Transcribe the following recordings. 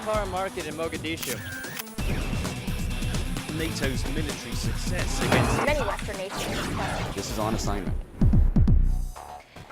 car market in Mogadishu. NATO's military success against many Western nations. This is on assignment.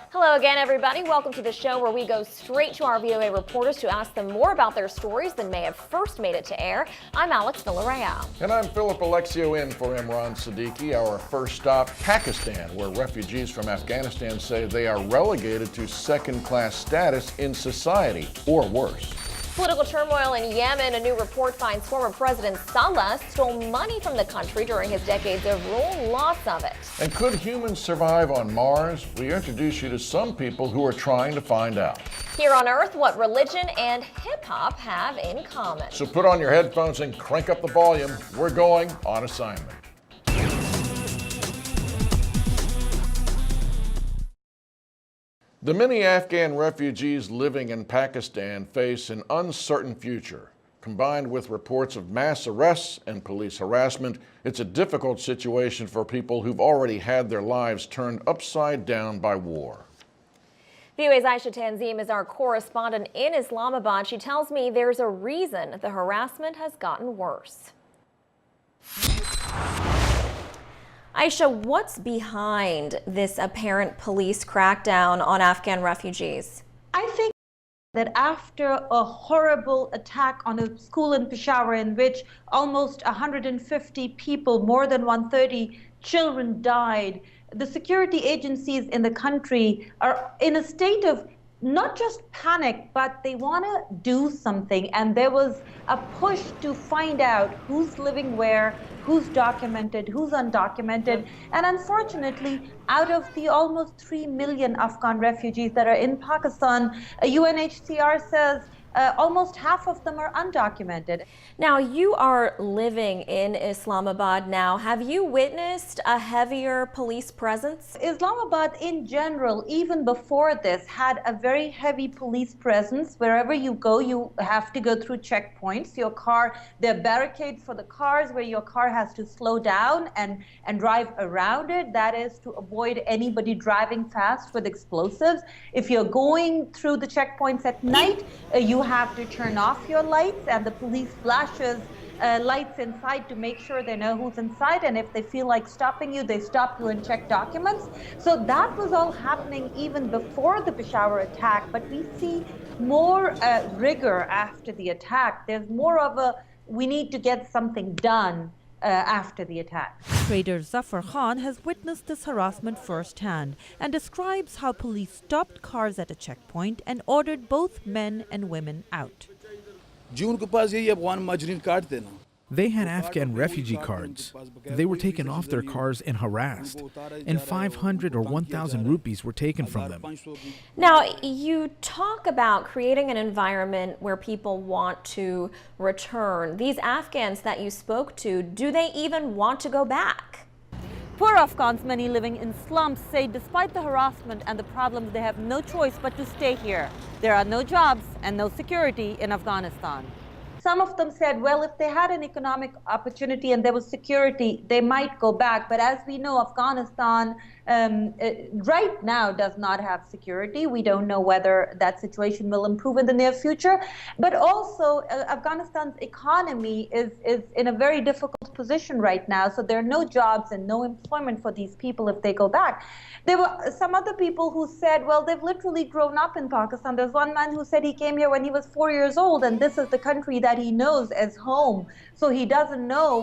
Hello again, everybody. Welcome to the show where we go straight to our VOA reporters to ask them more about their stories than may have first made it to air. I'm Alex Villarreal. And I'm Philip Alexio in for Imran Siddiqui. Our first stop, Pakistan, where refugees from Afghanistan say they are relegated to second-class status in society, or worse. Political turmoil in Yemen. A new report finds former President Saleh stole money from the country during his decades of rule. Lots of it. And could humans survive on Mars? We introduce you to some people who are trying to find out. Here on Earth, what religion and hip-hop have in common. So put on your headphones and crank up the volume. We're going on assignment. The many Afghan refugees living in Pakistan face an uncertain future. Combined with reports of mass arrests and police harassment, it's a difficult situation for people who've already had their lives turned upside down by war. VOA's Aisha Tanzim is our correspondent in Islamabad. She tells me there's a reason the harassment has gotten worse. Aisha, what's behind this apparent police crackdown on Afghan refugees? I think that after a horrible attack on a school in Peshawar in which almost 150 people, more than 130 children died, the security agencies in the country are in a state of not just panic, but they want to do something. And there was a push to find out who's living where, who's documented, who's undocumented. And unfortunately, out of the almost 3 million Afghan refugees that are in Pakistan, UNHCR says almost half of them are undocumented. Now, you are living in Islamabad now. Have you witnessed a heavier police presence? Islamabad in general, even before this, had a very heavy police presence. Wherever you go, you have to go through checkpoints. Your car, there are barricades for the cars where your car has to slow down and drive around it. That is to avoid anybody driving fast with explosives. If you're going through the checkpoints at night, you have to turn off your lights, and the police flashes lights inside to make sure they know who's inside, and if they feel like stopping you, they stop you and check documents. So that was all happening even before the Peshawar attack, but we see more rigor after the attack. There's more of a, we need to get something done after the attack. Trader Zafar Khan has witnessed this harassment firsthand and describes how police stopped cars at a checkpoint and ordered both men and women out. They had Afghan refugee cards. They were taken off their cars and harassed, and 500 or 1,000 rupees were taken from them. Now, you talk about creating an environment where people want to return. These Afghans that you spoke to, do they even want to go back? Poor Afghans, many living in slums, say despite the harassment and the problems, they have no choice but to stay here. There are no jobs and no security in Afghanistan. Some of them said, well, if they had an economic opportunity and there was security, they might go back. But as we know, Afghanistan right now does not have security. We don't know whether that situation will improve in the near future. But also, Afghanistan's economy is in a very difficult position right now. So there are no jobs and no employment for these people if they go back. There were some other people who said, well, they've literally grown up in Pakistan. There's one man who said he came here when he was 4 years old, and this is the country that he knows as home. So he doesn't know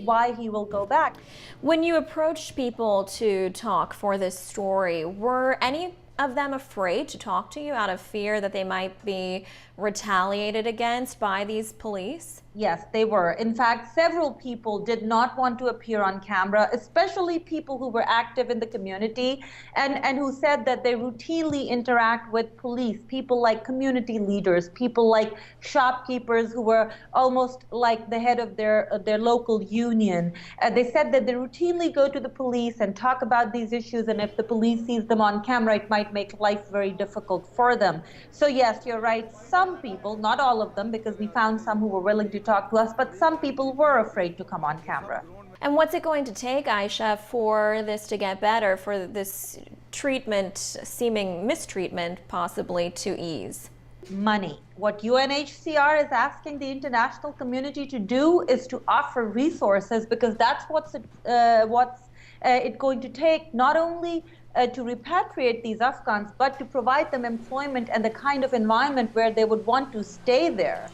why he will go back. When you approached people to talk for this story, were any of them afraid to talk to you out of fear that they might be retaliated against by these police? Yes, they were. In fact, several people did not want to appear on camera, especially people who were active in the community and who said that they routinely interact with police, people like community leaders, people like shopkeepers who were almost like the head of their local union. They said that they routinely go to the police and talk about these issues, and if the police sees them on camera, it might make life very difficult for them. So yes, you're right. Some people, not all of them, because we found some who were willing to talk to us, but some people were afraid to come on camera. And what's it going to take, Aisha, for this to get better, for this treatment, seeming mistreatment, possibly to ease? money. What UNHCR is asking the international community to do is to offer resources, because that's what's it going to take, not only to repatriate these Afghans, but to provide them employment and the kind of environment where they would want to stay there.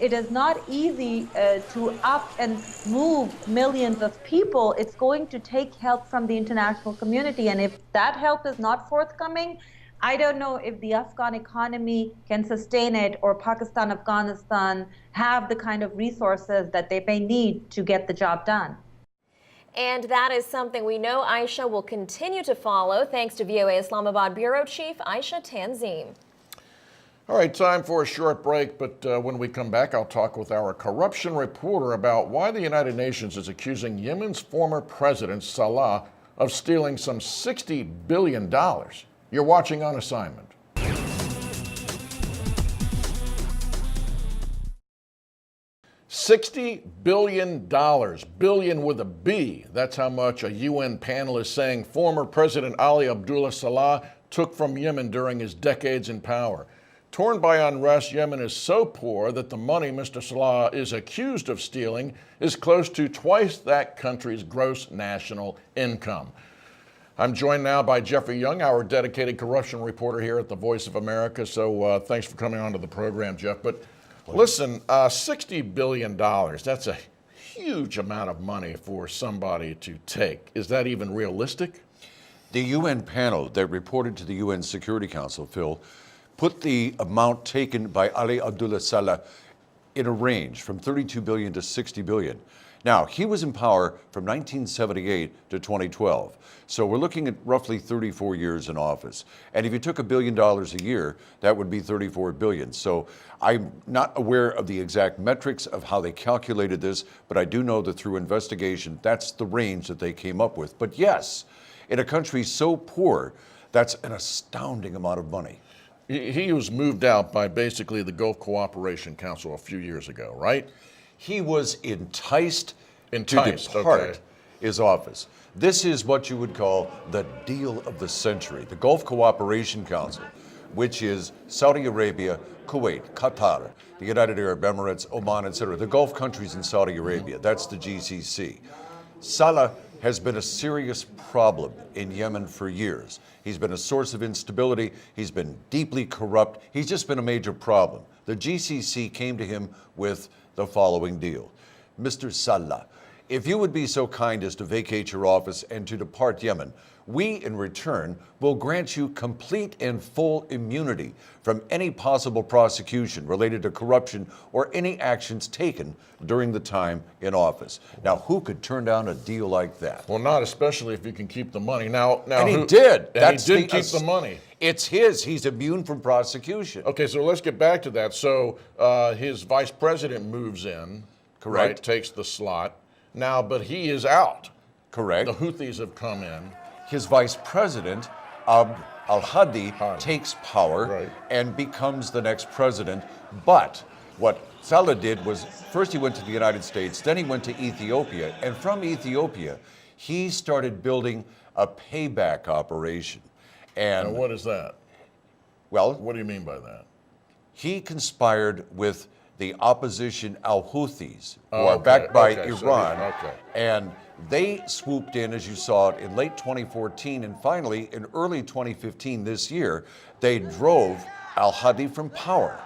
It is not easy to up and move millions of people. It's going to take help from the international community. And if that help is not forthcoming, I don't know if the Afghan economy can sustain it, or Pakistan, Afghanistan have the kind of resources that they may need to get the job done. And that is something we know Aisha will continue to follow, thanks to VOA Islamabad Bureau Chief Aisha Tanzim. All right, time for a short break, but when we come back, I'll talk with our corruption reporter about why the United Nations is accusing Yemen's former president, Saleh, of stealing some $60 billion. You're watching On Assignment. $60 billion, billion with a B. That's how much a UN panel is saying former President Ali Abdullah Saleh took from Yemen during his decades in power. Torn by unrest, Yemen is so poor that the money Mr. Saleh is accused of stealing is close to twice that country's gross national income. I'm joined now by Jeffrey Young, our dedicated corruption reporter here at the Voice of America. So thanks for coming on to the program, Jeff. But listen, $60 billion, that's a huge amount of money for somebody to take. Is that even realistic? The UN panel that reported to the UN Security Council, Phil, put the amount taken by Ali Abdullah Saleh in a range from 32 billion to 60 billion. Now, he was in power from 1978 to 2012. So we're looking at roughly 34 years in office. And if you took $1 billion a year, that would be 34 billion. So I'm not aware of the exact metrics of how they calculated this, but I do know that through investigation, that's the range that they came up with. But yes, in a country so poor, that's an astounding amount of money. He was moved out by basically the Gulf Cooperation Council a few years ago, right? He was enticed to depart his office. This is what you would call the deal of the century. The Gulf Cooperation Council, which is Saudi Arabia, Kuwait, Qatar, the United Arab Emirates, Oman, etc., the Gulf countries in Saudi Arabia, that's the GCC. Saleh has been a serious problem in Yemen for years. He's been a source of instability. He's been deeply corrupt. He's just been a major problem. The GCC came to him with the following deal. Mr. Saleh, if you would be so kind as to vacate your office and to depart Yemen, we in return will grant you complete and full immunity from any possible prosecution related to corruption or any actions taken during the time in office. Now, who could turn down a deal like that? Well, not especially if you can keep the money. Now, and he did. And he did keep the money. It's his. He's immune from prosecution. Okay, so let's get back to that. So his vice president moves in, correct? Right, takes the slot. Now, but he is out. Correct. The Houthis have come in. His vice president, al-Hadi, takes power and becomes the next president. But what Saleh did was, first he went to the United States, then he went to Ethiopia, and from Ethiopia, he started building a payback operation. And now, what is that? Well, what do you mean by that? He conspired with the opposition al-Houthis, who are backed by Iran, and they swooped in, as you saw it, in late 2014, and finally, in early 2015 this year, they drove al-Hadi from power.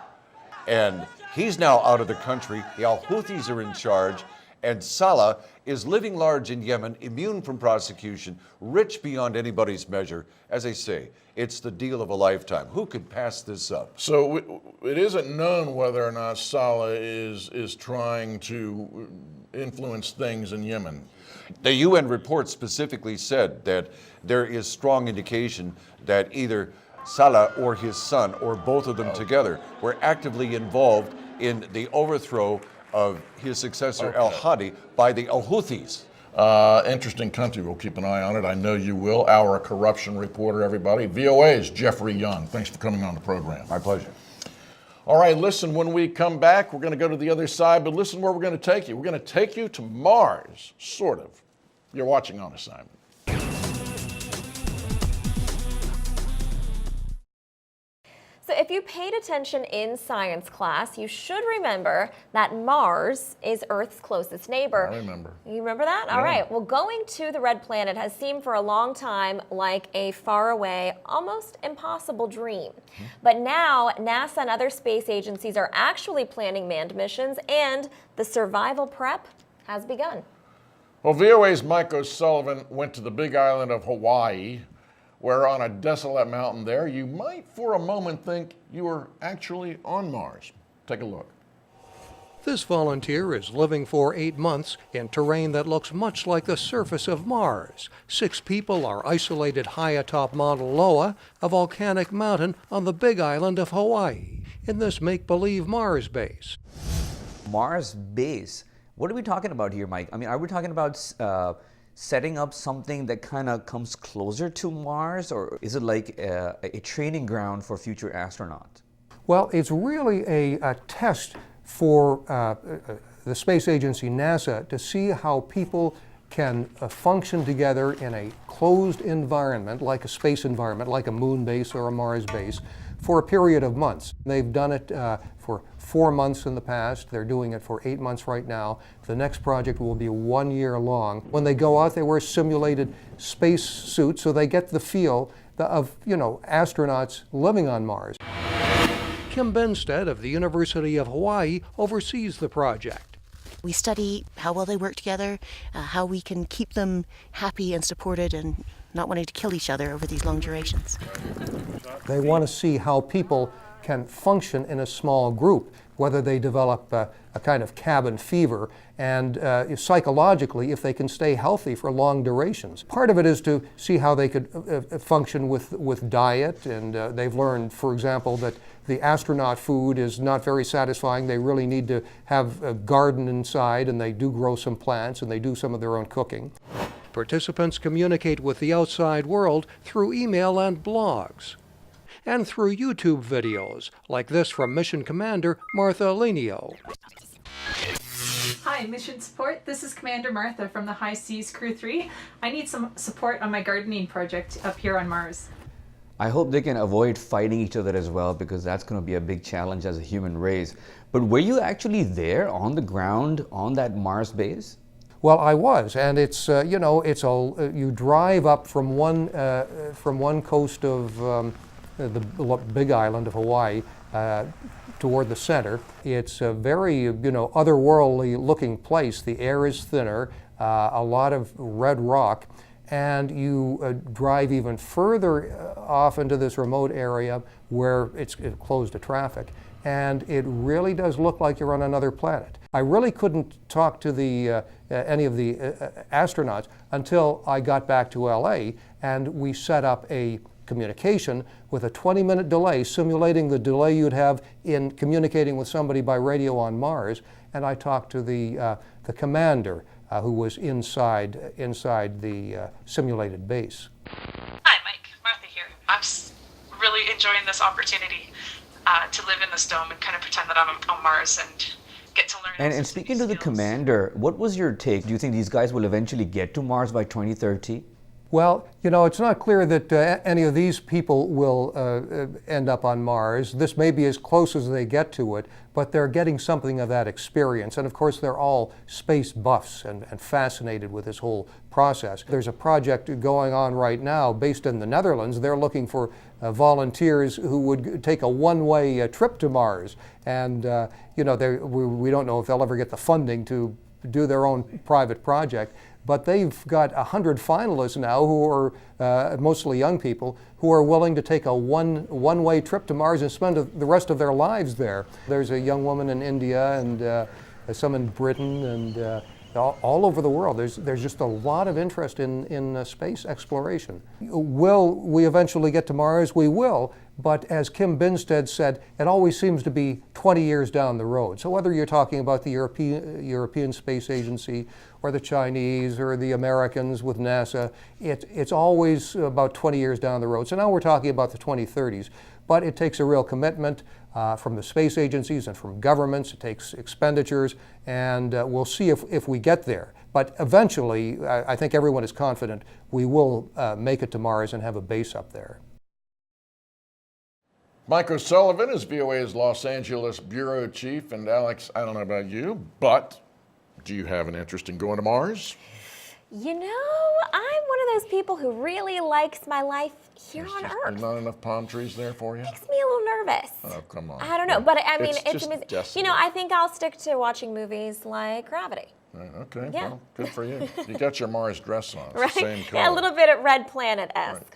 And he's now out of the country, the al-Houthis are in charge, and Saleh is living large in Yemen, immune from prosecution, rich beyond anybody's measure. As I say, it's the deal of a lifetime. Who could pass this up? So it isn't known whether or not Saleh is trying to influence things in Yemen. The UN report specifically said that there is strong indication that either Saleh or his son, or both of them together, were actively involved in the overthrow of his successor, al-Hadi, by the al-Houthis. Interesting country. We'll keep an eye on it. I know you will. Our corruption reporter, everybody. VOA's Jeffrey Young. Thanks for coming on the program. My pleasure. All right, listen, when we come back, we're going to go to the other side, but listen where we're going to take you. We're going to take you to Mars, sort of. You're watching On Assignment. So if you paid attention in science class, you should remember that Mars is Earth's closest neighbor. I remember. You remember that? Yeah. All right. Well, going to the red planet has seemed for a long time like a faraway, almost impossible dream. But now, NASA and other space agencies are actually planning manned missions, and the survival prep has begun. Well, VOA's Mike O'Sullivan went to the big island of Hawaii, where on a desolate mountain there, you might for a moment think you were actually on Mars. Take a look. This volunteer is living for 8 months in terrain that looks much like the surface of Mars. 6 people are isolated high atop Mauna Loa, a volcanic mountain on the big island of Hawaii, in this make-believe Mars base. Mars base? What are we talking about here, Mike? I mean, are we talking about setting up something that kind of comes closer to Mars, or is it like a training ground for future astronauts? Well, it's really a test for the space agency NASA to see how people can function together in a closed environment, like a space environment, like a moon base or a Mars base, for a period of months. They've done it for 4 months in the past. They're doing it for 8 months right now. The next project will be 1 year long. When they go out, they wear simulated space suits, so they get the feel of, astronauts living on Mars. Kim Benstead of the University of Hawaii oversees the project. We study how well they work together, how we can keep them happy and supported and not wanting to kill each other over these long durations. They want to see how people can function in a small group, whether they develop a kind of cabin fever, and psychologically, if they can stay healthy for long durations. Part of it is to see how they could function with diet, and they've learned, for example, that the astronaut food is not very satisfying. They really need to have a garden inside, and they do grow some plants, and they do some of their own cooking. Participants communicate with the outside world through email and blogs, and through YouTube videos, like this from Mission Commander Martha Alenio. Hi, Mission Support. This is Commander Martha from the High Seas Crew 3. I need some support on my gardening project up here on Mars. I hope they can avoid fighting each other as well, because that's going to be a big challenge as a human race. But were you actually there on the ground on that Mars base? Well, I was, and it's you drive up from one coast of the big island of Hawaii toward the center. It's a very otherworldly looking place. The air is thinner, a lot of red rock, and you drive even further off into this remote area where it's closed to traffic, and it really does look like you're on another planet. I really couldn't talk to any of the astronauts until I got back to LA, and we set up a communication with a 20-minute delay, simulating the delay you'd have in communicating with somebody by radio on Mars. And I talked to the commander who was inside the simulated base. Hi, Mike. Martha here. I'm really enjoying this opportunity to live in this dome and kind of pretend that I'm on Mars and get to learn. And speaking to the commander, what was your take? Do you think these guys will eventually get to Mars by 2030? Well, it's not clear that any of these people will end up on Mars. This may be as close as they get to it, but they're getting something of that experience. And of course, they're all space buffs and fascinated with this whole process. There's a project going on right now based in the Netherlands. They're looking for volunteers who would take a one-way trip to Mars. And, we don't know if they'll ever get the funding to do their own private project. But they've got 100 finalists now who are mostly young people who are willing to take a one-way trip to Mars and spend the rest of their lives there. There's a young woman in India and some in Britain and all over the world. There's just a lot of interest in space exploration. Will we eventually get to Mars? We will. But as Kim Benstead said, it always seems to be 20 years down the road. So whether you're talking about the European Space Agency or the Chinese or the Americans with NASA, it's always about 20 years down the road. So now we're talking about the 2030s. But it takes a real commitment from the space agencies and from governments. It takes expenditures, and we'll see if we get there. But eventually, I think everyone is confident we will make it to Mars and have a base up there. Mike O'Sullivan is VOA's Los Angeles bureau chief. And Alex, I don't know about you, but do you have an interest in going to Mars? You know, I'm one of those people who really likes my life here on Earth. Not enough palm trees there for you? Makes me a little nervous. Oh, come on. I don't know, but I mean, it's amazing. destiny. You know, I think I'll stick to watching movies like Gravity. Okay, Yeah. well, good for you. You got your Mars dress on. It's Right? the same color. Yeah, a little bit of Red Planet-esque. Right.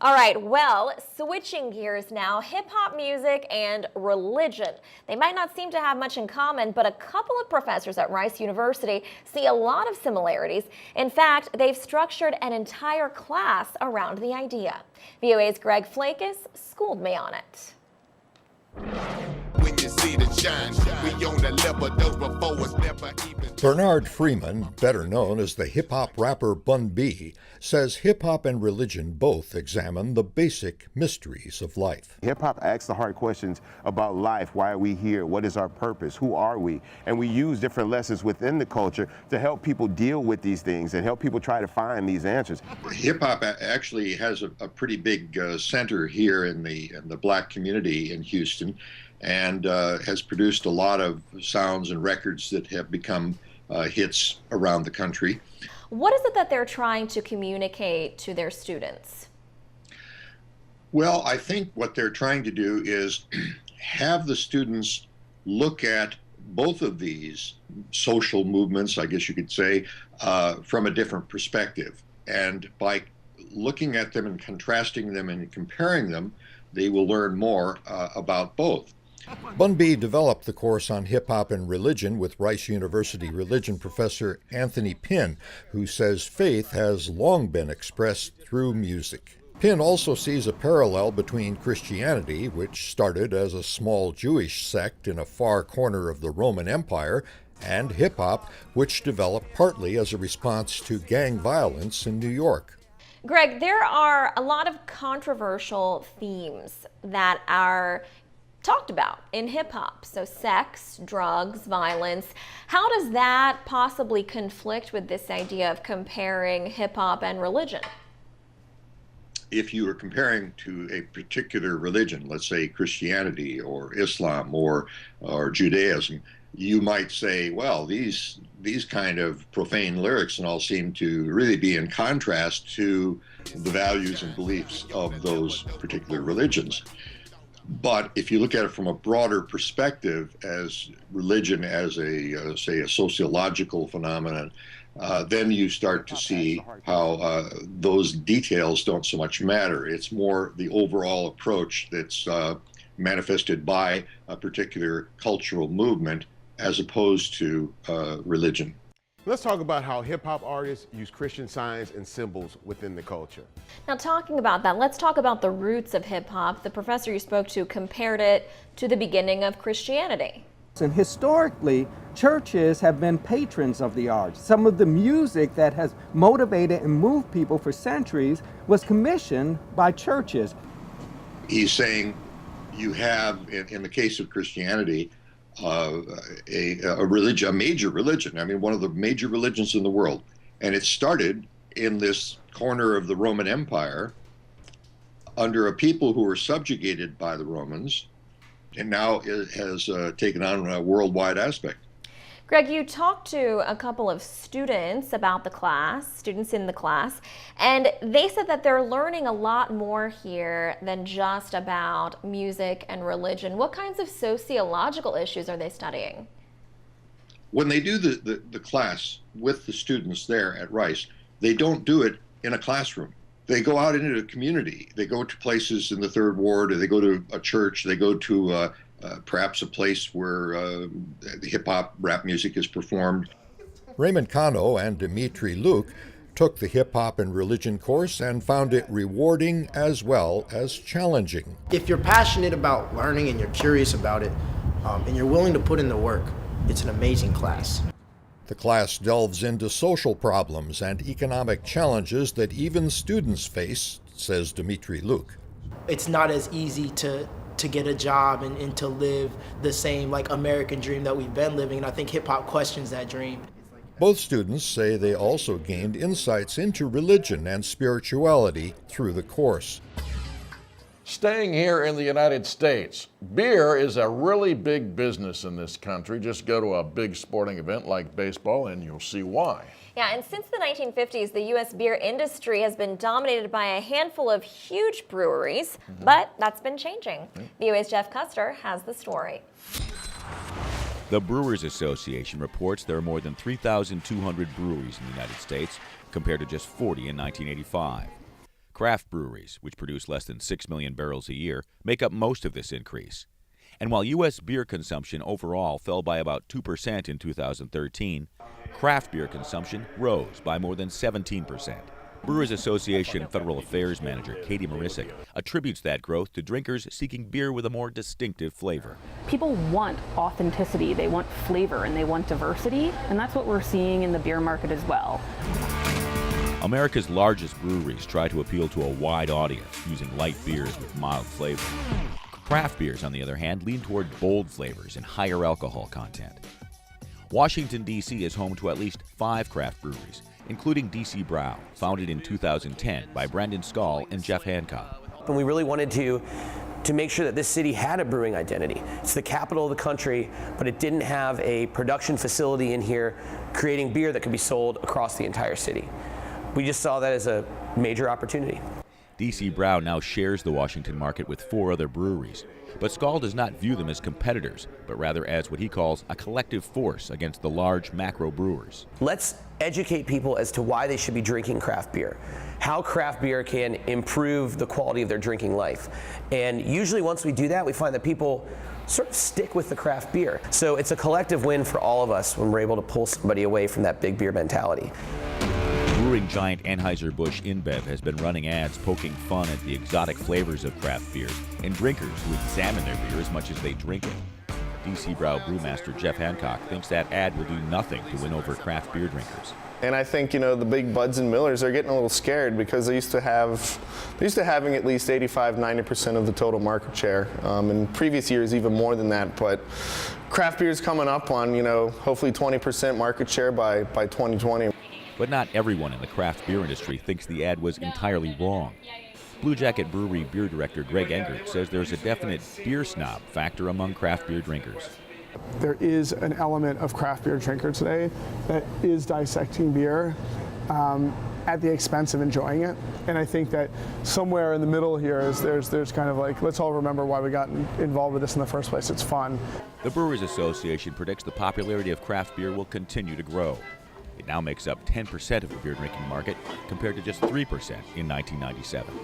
All right, well, switching gears now, hip-hop music and religion. They might not seem to have much in common, but a couple of professors at Rice University see a lot of similarities. In fact, they've structured an entire class around the idea. VOA's Greg Flakus schooled me on it. Bernard Freeman, better known as the hip-hop rapper Bun B, says hip-hop and religion both examine the basic mysteries of life. Hip-hop asks the hard questions about life. Why are we here? What is our purpose? Who are we? And we use different lessons within the culture to help people deal with these things and help people try to find these answers. Hip-hop actually has a pretty big center here in the Black community in Houston, and has produced a lot of sounds and records that have become hits around the country. What is it that they're trying to communicate to their students? Well, I think what they're trying to do is have the students look at both of these social movements, I guess you could say, from a different perspective. And by looking at them and contrasting them and comparing them, they will learn more about both. Bun B developed the course on hip-hop and religion with Rice University religion professor Anthony Pinn, who says faith has long been expressed through music. Pinn also sees a parallel between Christianity, which started as a small Jewish sect in a far corner of the Roman Empire, and hip-hop, which developed partly as a response to gang violence in New York. Greg, there are a lot of controversial themes that are talked about in hip-hop. So sex, drugs, violence. How does that possibly conflict with this idea of comparing hip-hop and religion? If you are comparing to a particular religion, let's say Christianity or Islam or Judaism, you might say, well, these kind of profane lyrics and all seem to really be in contrast to the values and beliefs of those particular religions. But if you look at it from a broader perspective, as religion as a, say, a sociological phenomenon, then you start to see how those details don't so much matter. It's more the overall approach that's manifested by a particular cultural movement as opposed to religion. Let's talk about how hip-hop artists use Christian signs and symbols within the culture. Now, talking about that, let's talk about the roots of hip-hop. The professor you spoke to compared it to the beginning of Christianity. And historically, churches have been patrons of the arts. Some of the music that has motivated and moved people for centuries was commissioned by churches. He's saying you have, in the case of Christianity, a religion, a major religion. I mean, one of the major religions in the world. And it started in this corner of the Roman Empire under a people who were subjugated by the Romans, and now it has taken on a worldwide aspect. Greg, you talked to a couple of students about the class, students in the class, and they said that they're learning a lot more here than just about music and religion. What kinds of sociological issues are they studying? When they do the class with the students there at Rice, they don't do it in a classroom. They go out into the community. They go to places in the Third Ward, or they go to a church, they go to perhaps a place where the hip-hop rap music is performed. Raymond Cano and Dimitri Luke took the hip-hop and religion course and found it rewarding as well as challenging. If you're passionate about learning and you're curious about it, and you're willing to put in the work, it's an amazing class. The class delves into social problems and economic challenges that even students face, says Dimitri Luke. It's not as easy to get a job and to live the same like American dream that we've been living, and I think hip-hop questions that dream. Both students say they also gained insights into religion and spirituality through the course. Staying here in the United States, beer is a really big business in this country. Just go to a big sporting event like baseball and you'll see why. Yeah, and since the 1950s, the U.S. beer industry has been dominated by a handful of huge breweries, but that's been changing. VOA's Jeff Custer has the story. The Brewers Association reports there are more than 3,200 breweries in the United States, compared to just 40 in 1985. Craft breweries, which produce less than 6 million barrels a year, make up most of this increase. And while U.S. beer consumption overall fell by about 2% in 2013, craft beer consumption rose by more than 17%. Brewers Association Federal Affairs Manager Katie Marisick attributes that growth to drinkers seeking beer with a more distinctive flavor. People want authenticity, they want flavor, and they want diversity, and that's what we're seeing in the beer market as well. America's largest breweries try to appeal to a wide audience using light beers with mild flavor. Craft beers, on the other hand, lean toward bold flavors and higher alcohol content. Washington, D.C. is home to at least 5 craft breweries, including D.C. Brow, founded in 2010 by Brendan Skall and Jeff Hancock. And we really wanted to make sure that this city had a brewing identity. It's the capital of the country, but it didn't have a production facility in here creating beer that could be sold across the entire city. We just saw that as a major opportunity. D.C. Brow now shares the Washington market with 4 other breweries, but Skall does not view them as competitors, but rather as what he calls a collective force against the large macro brewers. Let's educate people as to why they should be drinking craft beer, how craft beer can improve the quality of their drinking life. And usually once we do that, we find that people sort of stick with the craft beer. So it's a collective win for all of us when we're able to pull somebody away from that big beer mentality. Brewing giant Anheuser-Busch InBev has been running ads poking fun at the exotic flavors of craft beer and drinkers who examine their beer as much as they drink it. D.C. Brow brewmaster Jeff Hancock thinks that ad will do nothing to win over craft beer drinkers. And I think, the big Buds and Millers are getting a little scared because they used to having at least 85-90% of the total market share. In previous years, even more than that. But craft beer is coming up on, hopefully 20% market share by 2020. But not everyone in the craft beer industry thinks the ad was entirely wrong. Blue Jacket Brewery beer director Greg Engert says there's a definite beer snob factor among craft beer drinkers. There is an element of craft beer drinker today that is dissecting beer at the expense of enjoying it. And I think that somewhere in the middle here is there's kind of like, let's all remember why we got involved with this in the first place. It's fun. The Brewers Association predicts the popularity of craft beer will continue to grow. It now makes up 10% of the beer drinking market compared to just 3% in 1997.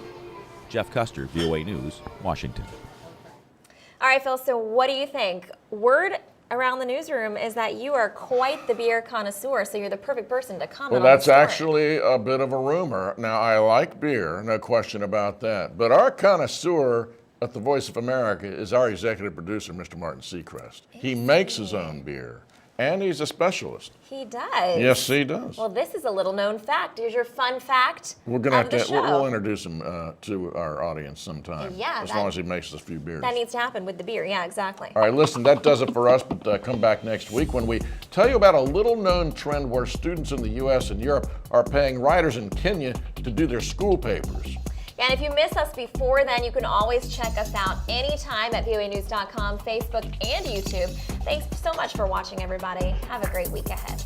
Jeff Custer, VOA News, Washington. All right, Phil, so what do you think? Word around the newsroom is that you are quite the beer connoisseur, so you're the perfect person to comment on Well, that's the story. actually a bit of a rumor. Now, I like beer, no question about that. But our connoisseur at the Voice of America is our executive producer, Mr. Martin Seacrest. He makes his own beer, and he's a specialist. He does. Yes, he does. Well, this is a little known fact. Here's your fun fact. We're gonna have of the to. show. We'll introduce him to our audience sometime. Yeah, as long as he makes us a few beers. That needs to happen with the beer. Yeah, exactly. All right, listen, that does it for us, but come back next week when we tell you about a little-known trend where students in the U.S. and Europe are paying writers in Kenya to do their school papers. And if you miss us before then, you can always check us out anytime at voanews.com, Facebook, and YouTube. Thanks so much for watching, everybody. Have a great week ahead.